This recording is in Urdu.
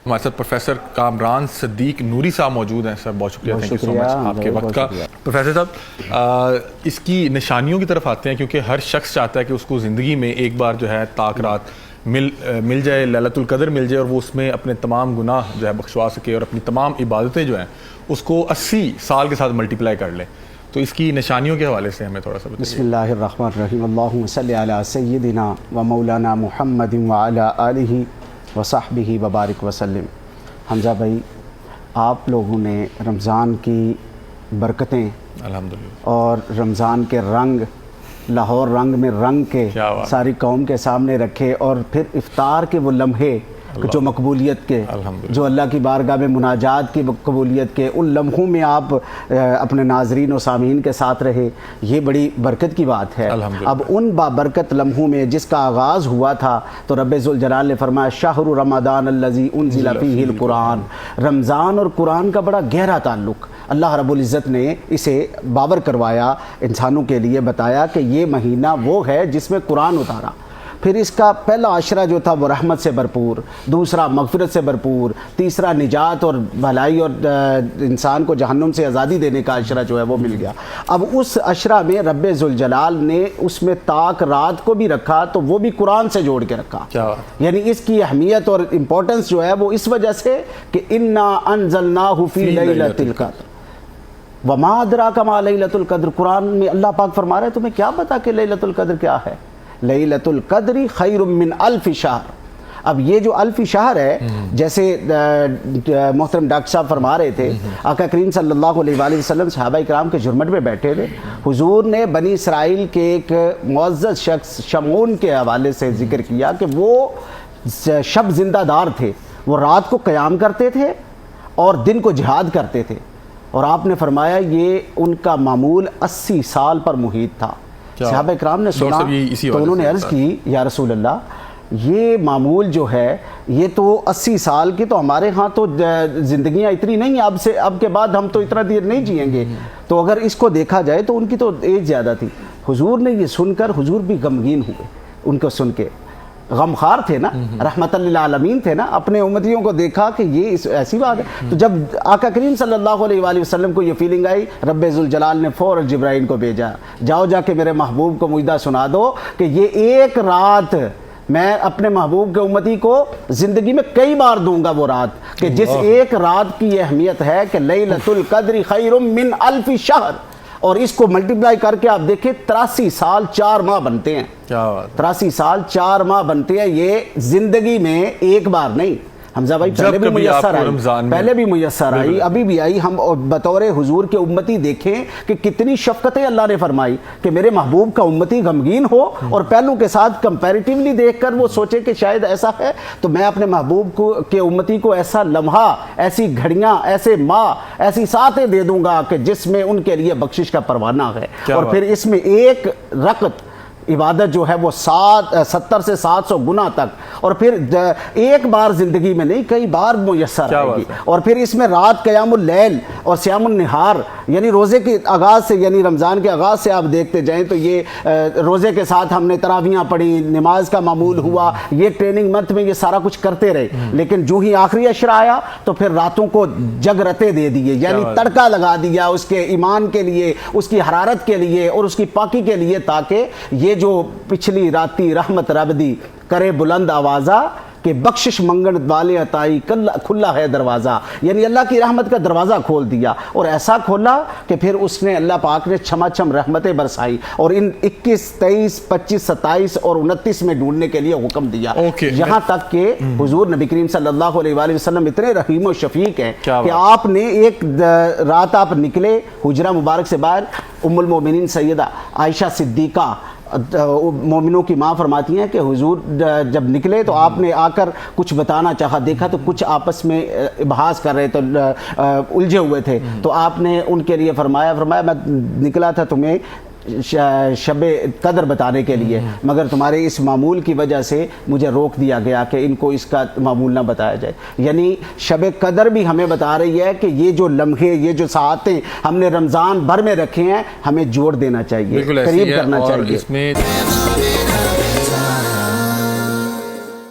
ہمارے ساتھ پروفیسر کامران صدیق نوری صاحب موجود ہیں. سر بہت شکریہ, تھینک یو سو مچ آپ کے وقت کا. پروفیسر صاحب اس کی نشانیوں کی طرف آتے ہیں, کیونکہ ہر شخص چاہتا ہے کہ اس کو زندگی میں ایک بار جو ہے طاق رات مل جائے, لیلۃ القدر مل جائے, اور وہ اس میں اپنے تمام گناہ جو ہے بخشوا سکے اور اپنی تمام عبادتیں جو ہیں اس کو 80 سال کے ساتھ ملٹیپلائی کر لیں. تو اس کی نشانیوں کے حوالے سے ہمیں تھوڑا سا بتائیے. بسم اللہ الرحمن الرحیم. اللہم صلی علی سیدنا و مولانا محمد وعلی آلہ وصحبہ وبارک وسلم. حمزہ بھائی, آپ لوگوں نے رمضان کی برکتیں الحمدللہ اور رمضان کے رنگ, لاہور رنگ میں رنگ کے ساری قوم کے سامنے رکھے, اور پھر افطار کے وہ لمحے جو مقبولیت کے, جو اللہ کی بارگاہ میں مناجات کی قبولیت کے, ان لمحوں میں آپ اپنے ناظرین و سامعین کے ساتھ رہے, یہ بڑی برکت کی بات ہے. اب ان بابرکت لمحوں میں جس کا آغاز ہوا تھا تو رب ذوالجلال نے فرمایا شہر رمضان الذی انزل فیہ القرآن. رمضان اور قرآن کا بڑا گہرا تعلق اللہ رب العزت نے اسے بابر کروایا, انسانوں کے لیے بتایا کہ یہ مہینہ وہ ہے جس میں قرآن اتارا. پھر اس کا پہلا عشرہ جو تھا وہ رحمت سے بھرپور, دوسرا مغفرت سے بھرپور, تیسرا نجات اور بھلائی اور انسان کو جہنم سے آزادی دینے کا عشرہ جو ہے وہ مل گیا. اب اس عشرہ میں رب ذوالجلال نے اس میں طاق رات کو بھی رکھا, تو وہ بھی قرآن سے جوڑ کے رکھا. یعنی اس کی اہمیت اور امپورٹنس جو ہے وہ اس وجہ سے کہ انا انزلناہ فی لیلۃ القدر وما ادراک ما لیلۃ القدر. قرآن میں اللہ پاک فرما رہے ہیں تمہیں کیا پتا کہ لیلۃ القدر کیا ہے؟ لیلۃ القدر خیر من الف شہر. اب یہ جو الف شہر ہے, جیسے محترم ڈاکٹر صاحب فرما رہے تھے, آقا کریم صلی اللہ علیہ وآلہ وسلم صحابہ کرام کے جھرمٹ میں بیٹھے تھے, حضور نے بنی اسرائیل کے ایک معزز شخص شمعون کے حوالے سے ذکر کیا کہ وہ شب زندہ دار تھے, وہ رات کو قیام کرتے تھے اور دن کو جہاد کرتے تھے, اور آپ نے فرمایا یہ ان کا معمول 80 سال پر محیط تھا. صحابہ کرام نے سنا تو انہوں نے عرض کی یا رسول اللہ, یہ معمول جو ہے یہ تو 80 سال کی, تو ہمارے ہاں تو زندگیاں اتنی نہیں, اب کے بعد ہم تو اتنا دیر نہیں جئیں گے, تو اگر اس کو دیکھا جائے تو ان کی تو ایج زیادہ تھی. حضور نے یہ سن کر حضور بھی غمگین ہوئے, ان کو سن کے غمخوار تھے نا, رحمت للعالمین تھے نا, اپنے امتیوں کو دیکھا کہ یہ ایسی بات ہے. تو جب آقا کریم صلی اللہ علیہ وآلہ وسلم کو یہ فیلنگ آئی, رب ذوالجلال نے فوراً جبرائیل کو بھیجا, جاؤ جا کے میرے محبوب کو مجدہ سنا دو کہ یہ ایک رات میں اپنے محبوب کے امتی کو زندگی میں کئی بار دوں گا, وہ رات کہ جس ایک رات کی یہ اہمیت ہے کہ لیلۃ القدر خیر من الف شہر. اور اس کو ملٹیپلائی کر کے آپ دیکھیں 83 سال 4 ماہ بنتے ہیں. 83 سال 4 ماہ بنتے ہیں, یہ زندگی میں ایک بار نہیں. حمزہ بھائی پہلے بھی میسر آئی, ابھی بھی آئی. ہم بطور حضور کے امتی دیکھیں کہ کتنی شفقتیں اللہ نے فرمائی کہ میرے محبوب کا امتی غمگین ہو, اور پہلوں کے ساتھ کمپیریٹیولی دیکھ کر وہ سوچے کہ شاید ایسا ہے تو میں اپنے محبوب کے امتی کو ایسا لمحہ, ایسی گھڑیاں, ایسے ماہ, ایسی ساتیں دے دوں گا کہ جس میں ان کے لیے بخشش کا پروانہ ہے. اور پھر اس میں ایک رکعت عبادت جو ہے وہ 70 سے 700 گنا تک, اور پھر ایک بار زندگی میں نہیں کئی بار میسر آئے گی. اور پھر اس میں رات قیام اللیل اور صیام النہار, یعنی روزے کے آغاز سے, یعنی رمضان کے آغاز سے آپ دیکھتے جائیں تو یہ روزے کے ساتھ ہم نے تراویحاں پڑھی, نماز کا معمول ہوا, یہ ٹریننگ منتھ میں یہ سارا کچھ کرتے رہے. لیکن جو ہی آخری عشرہ آیا تو پھر راتوں کو جگرتے دے دیے, یعنی تڑکا لگا دیا اس کے ایمان کے لیے, اس کی حرارت کے لیے اور اس کی پاکی کے لیے, تاکہ یہ جو پچھلی راتی رحمت رب دی کرے بلند آوازہ کہ بخشش منگن والے عطائی کھلا ہے دروازہ. یعنی اللہ کی رحمت کا دروازہ کھول دیا, اور ایسا کھولا کہ پھر اس نے اللہ پاک نے چھما چھم رحمتیں برسائی, اور ان 21 23 25 27 اور 29 میں ڈھونڈنے کے لیے حکم دیا. یہاں تک کہ حضور نبی کریم صلی اللہ علیہ وآلہ وسلم اتنے رحیم و شفیق ہیں کہ آپ نے ایک رات آپ نکلے حجرہ مبارک سے باہر, ام المومنین سیدہ عائشہ صدیقہ مومنوں کی ماں فرماتی ہیں کہ حضور جب نکلے تو آپ نے آ کر کچھ بتانا چاہا, دیکھا تو کچھ آپس میں بحث کر رہے تو الجھے ہوئے تھے, تو آپ نے ان کے لیے فرمایا میں نکلا تھا تمہیں شب قدر بتانے کے لیے, مگر تمہارے اس معمول کی وجہ سے مجھے روک دیا گیا کہ ان کو اس کا معمول نہ بتایا جائے. یعنی شب قدر بھی ہمیں بتا رہی ہے کہ یہ جو لمحے, یہ جو ساعتیں ہم نے رمضان بھر میں رکھے ہیں, ہمیں جوڑ دینا چاہیے, قریب کرنا چاہیے.